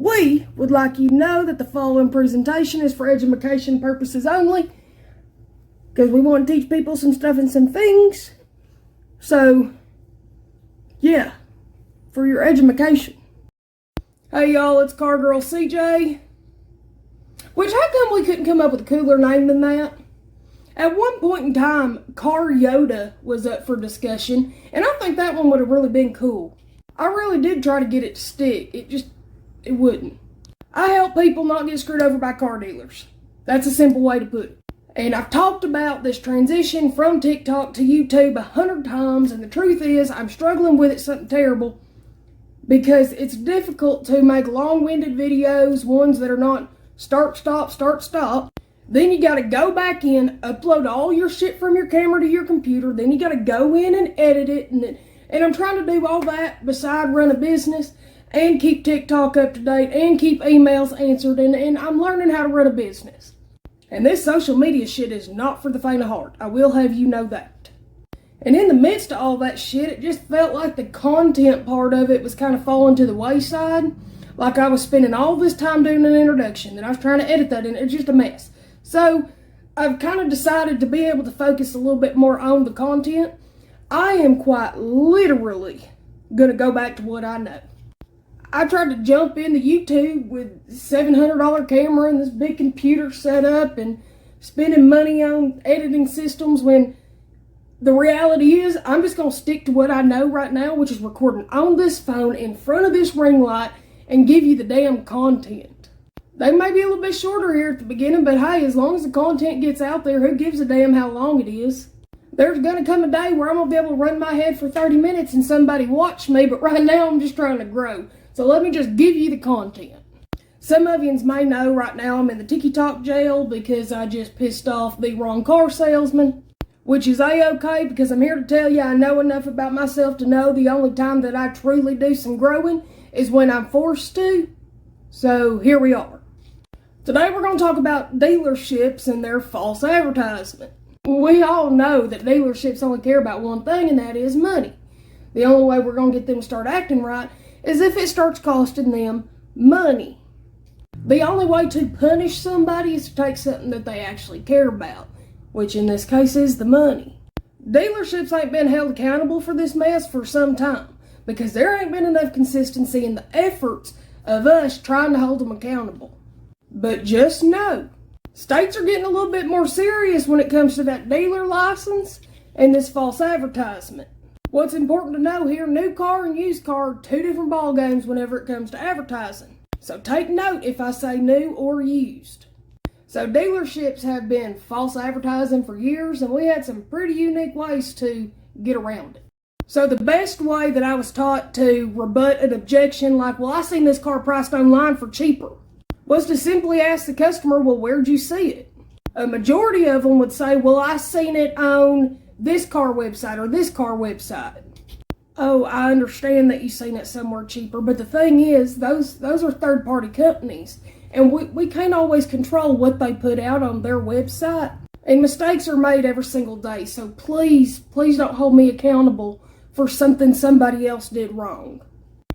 We would like you to know that the following presentation is for education purposes only, because we want to teach people some stuff and some things. So, yeah, for your education. Hey y'all, it's Car Girl CJ. Which, how come we couldn't come up with a cooler name than that? At one point in time, Car Yoda was up for discussion, and I think that one would have really been cool. I really did try to get it to stick. It wouldn't. I help people not get screwed over by car dealers. That's a simple way to put it. And I've talked about this transition from TikTok to YouTube 100 times, and the truth is, I'm struggling with it something terrible, because it's difficult to make long-winded videos, ones that are not start, stop, start, stop. Then you gotta go back in, upload all your shit from your camera to your computer, then you gotta go in and edit it, and I'm trying to do all that beside run a business, and keep TikTok up to date, and keep emails answered, and I'm learning how to run a business. And this social media shit is not for the faint of heart. I will have you know that. And in the midst of all that shit, it just felt like the content part of it was kind of falling to the wayside. Like I was spending all this time doing an introduction, and I was trying to edit that, and it's just a mess. So I've kind of decided to be able to focus a little bit more on the content. I am quite literally going to go back to what I know. I tried to jump into YouTube with $700 camera and this big computer set up and spending money on editing systems, when the reality is I'm just going to stick to what I know right now, which is recording on this phone in front of this ring light and give you the damn content. They may be a little bit shorter here at the beginning, but hey, as long as the content gets out there, who gives a damn how long it is? There's going to come a day where I'm going to be able to run my head for 30 minutes and somebody watch me, but right now I'm just trying to grow. So let me just give you the content. Some of you may know right now I'm in the TikTok jail because I just pissed off the wrong car salesman, which is A-okay, because I'm here to tell you I know enough about myself to know the only time that I truly do some growing is when I'm forced to. So here we are. Today we're going to talk about dealerships and their false advertisement. We all know that dealerships only care about one thing, and that is money. The only way we're going to get them to start acting right is if it starts costing them money. The only way to punish somebody is to take something that they actually care about, which in this case is the money. Dealerships ain't been held accountable for this mess for some time, because there ain't been enough consistency in the efforts of us trying to hold them accountable. But just know, states are getting a little bit more serious when it comes to that dealer license and this false advertisement. What's important to know here, new car and used car are two different ball games whenever it comes to advertising. So take note if I say new or used. So dealerships have been false advertising for years, and we had some pretty unique ways to get around it. So the best way that I was taught to rebut an objection like, well, I seen this car priced online for cheaper, was to simply ask the customer, well, where'd you see it? A majority of them would say, well, I seen it on this car website or this car website. Oh, I understand that you seen it somewhere cheaper, but the thing is, those are third-party companies, and we can't always control what they put out on their website, and mistakes are made every single day, so please don't hold me accountable for something somebody else did wrong.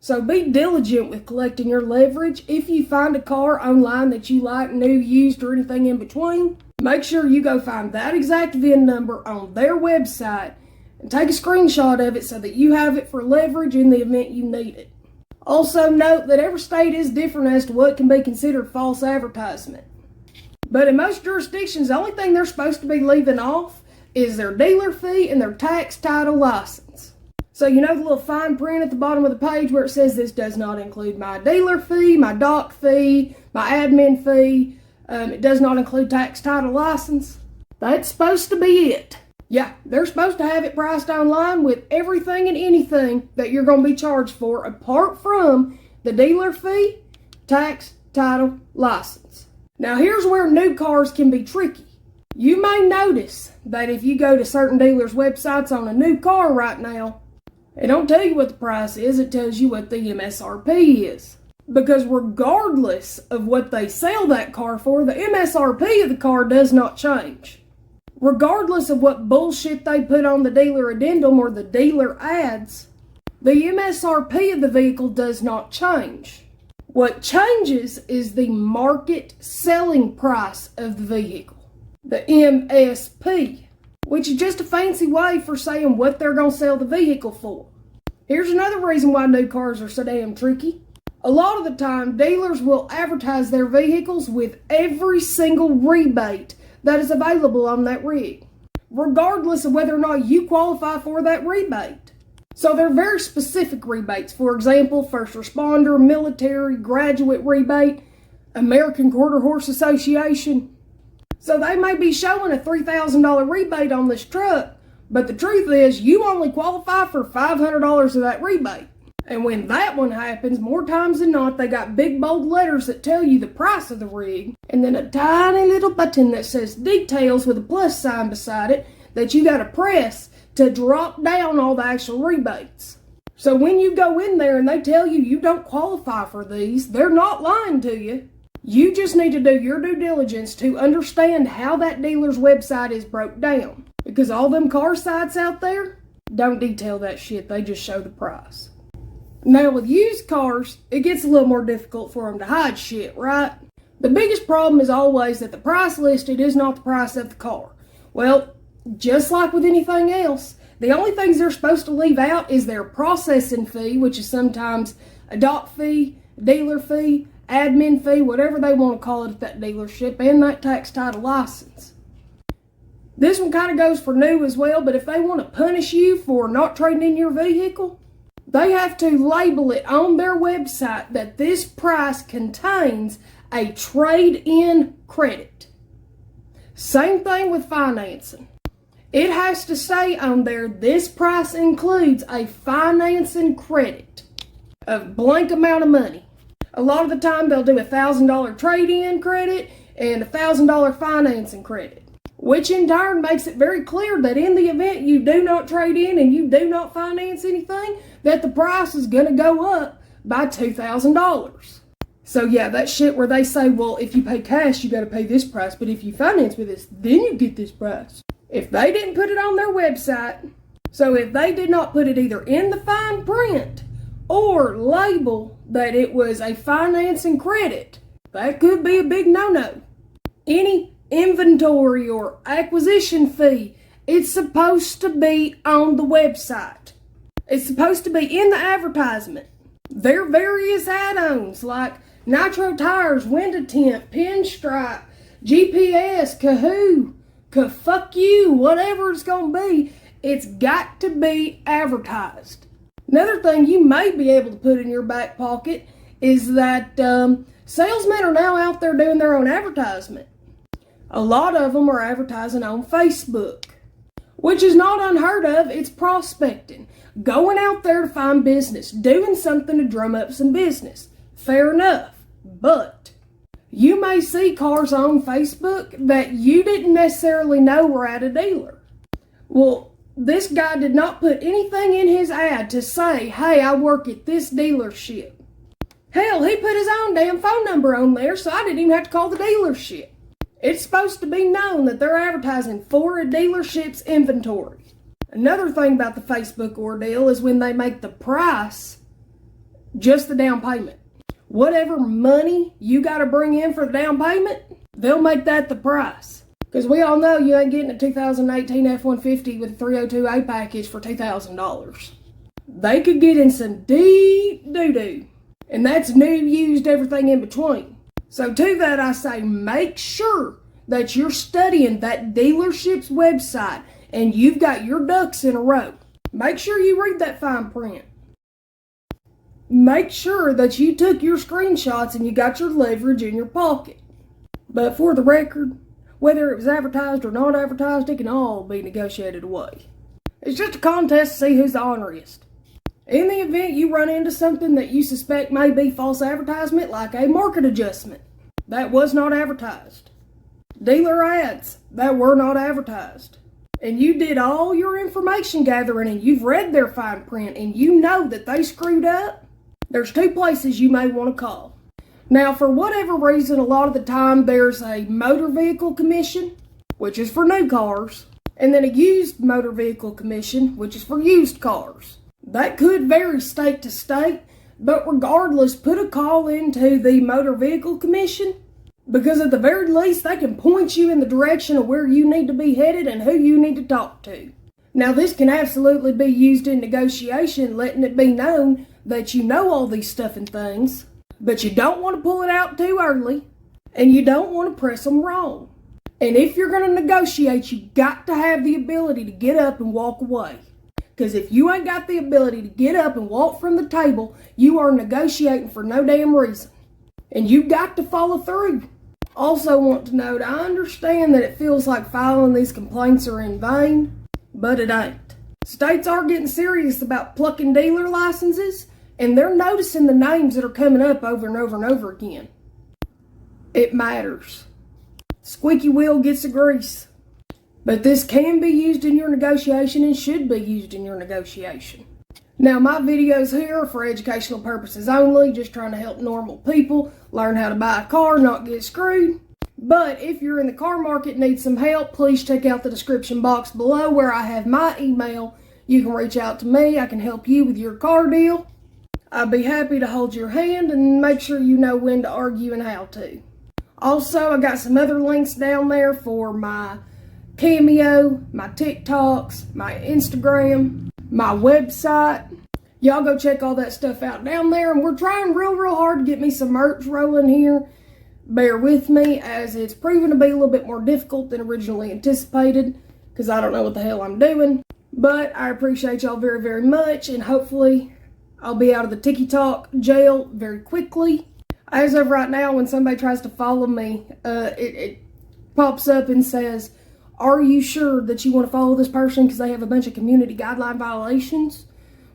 So be diligent with collecting your leverage. If you find a car online that you like, new, used, or anything in between, make sure you go find that exact VIN number on their website and take a screenshot of it so that you have it for leverage in the event you need it. Also note that every state is different as to what can be considered false advertisement. But in most jurisdictions, the only thing they're supposed to be leaving off is their dealer fee and their tax title license. So you know the little fine print at the bottom of the page where it says this does not include my dealer fee, my doc fee, my admin fee, it does not include tax title license? That's supposed to be it. Yeah, they're supposed to have it priced online with everything and anything that you're going to be charged for apart from the dealer fee, tax, title, license. Now here's where new cars can be tricky. You may notice that if you go to certain dealers' websites on a new car right now, it don't tell you what the price is, it tells you what the MSRP is. Because regardless of what they sell that car for, the MSRP of the car does not change. Regardless of what bullshit they put on the dealer addendum or the dealer ads, the MSRP of the vehicle does not change. What changes is the market selling price of the vehicle, the MSP, which is just a fancy way for saying what they're going to sell the vehicle for. Here's another reason why new cars are so damn tricky. A lot of the time, dealers will advertise their vehicles with every single rebate that is available on that rig, regardless of whether or not you qualify for that rebate. So they're very specific rebates. For example, first responder, military, graduate rebate, American Quarter Horse Association. So they may be showing a $3,000 rebate on this truck, but the truth is you only qualify for $500 of that rebate. And when that one happens, more times than not, they got big bold letters that tell you the price of the rig, and then a tiny little button that says details with a plus sign beside it that you got to press to drop down all the actual rebates. So when you go in there and they tell you you don't qualify for these, they're not lying to you. You just need to do your due diligence to understand how that dealer's website is broke down. Because all them car sites out there don't detail that shit, they just show the price. Now with used cars, it gets a little more difficult for them to hide shit, right? The biggest problem is always that the price listed is not the price of the car. Well, just like with anything else, the only things they're supposed to leave out is their processing fee, which is sometimes a doc fee, dealer fee, admin fee, whatever they want to call it at that dealership, and that tax title license. This one kind of goes for new as well, but if they want to punish you for not trading in your vehicle, they have to label it on their website that this price contains a trade-in credit. Same thing with financing. It has to say on there, this price includes a financing credit of blank amount of money. A lot of the time, they'll do a $1,000 trade-in credit and a $1,000 financing credit, which in turn makes it very clear that in the event you do not trade in and you do not finance anything, that the price is going to go up by $2,000. So yeah, that shit where they say, well, if you pay cash, you got to pay this price, but if you finance with this, then you get this price. If they didn't put it on their website, so if they did not put it either in the fine print or label that it was a financing credit, that could be a big no-no. Any inventory or acquisition fee, it's supposed to be on the website. It's supposed to be in the advertisement. Their various add-ons like Nitro Tires, Window Tint, Pinstripe, GPS, Kahoo, fuck you, whatever it's going to be, it's got to be advertised. Another thing you may be able to put in your back pocket is that salesmen are now out there doing their own advertisement. A lot of them are advertising on Facebook, which is not unheard of. It's prospecting, going out there to find business, doing something to drum up some business. Fair enough, but you may see cars on Facebook that you didn't necessarily know were at a dealer. Well, this guy did not put anything in his ad to say, hey, I work at this dealership. Hell, he put his own damn phone number on there, so I didn't even have to call the dealership. It's supposed to be known that they're advertising for a dealership's inventory. Another thing about the Facebook ordeal is when they make the price just the down payment. Whatever money you got to bring in for the down payment, they'll make that the price. Because we all know you ain't getting a 2018 F-150 with a 302A package for $2,000. They could get in some deep doo-doo. And that's new, used, everything in between. So to that I say, make sure that you're studying that dealership's website and you've got your ducks in a row. Make sure you read that fine print. Make sure that you took your screenshots and you got your leverage in your pocket. But for the record, whether it was advertised or not advertised, it can all be negotiated away. It's just a contest to see who's the honoriest. In the event you run into something that you suspect may be false advertisement, like a market adjustment, that was not advertised. Dealer ads that were not advertised. And you did all your information gathering and you've read their fine print and you know that they screwed up, there's two places you may want to call. Now, for whatever reason, a lot of the time there's a motor vehicle commission, which is for new cars, and then a used motor vehicle commission, which is for used cars. That could vary state to state. But regardless, put a call into the Motor Vehicle Commission, because at the very least they can point you in the direction of where you need to be headed and who you need to talk to. Now, this can absolutely be used in negotiation, letting it be known that you know all these stuff and things, but you don't want to pull it out too early, and you don't want to press them wrong. And if you're going to negotiate, you got to have the ability to get up and walk away. Because if you ain't got the ability to get up and walk from the table, you are negotiating for no damn reason. And you got to follow through. Also want to note, I understand that it feels like filing these complaints are in vain, but it ain't. States are getting serious about plucking dealer licenses, and they're noticing the names that are coming up over and over and over again. It matters. Squeaky wheel gets the grease. But this can be used in your negotiation and should be used in your negotiation. Now, my videos here are for educational purposes only, just trying to help normal people learn how to buy a car, not get screwed. But if you're in the car market and need some help, please check out the description box below where I have my email. You can reach out to me. I can help you with your car deal. I'd be happy to hold your hand and make sure you know when to argue and how to. Also, I got some other links down there for my Cameo, my TikToks, my Instagram, my website. Y'all go check all that stuff out down there. And we're trying real hard to get me some merch rolling here. Bear with me, as it's proven to be a little bit more difficult than originally anticipated, because I don't know what the hell I'm doing. But I appreciate y'all very much, and hopefully I'll be out of the TikTok jail very quickly. As of right now, when somebody tries to follow me, it pops up and says, "Are you sure that you want to follow this person because they have a bunch of community guideline violations?"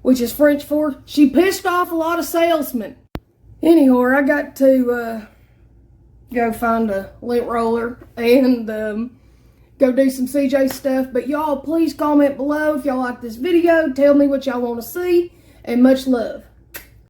Which is French for, she pissed off a lot of salesmen. Anyhow, I got to go find a lint roller and go do some CJ stuff. But y'all, please comment below if y'all like this video. Tell me what y'all want to see, and much love.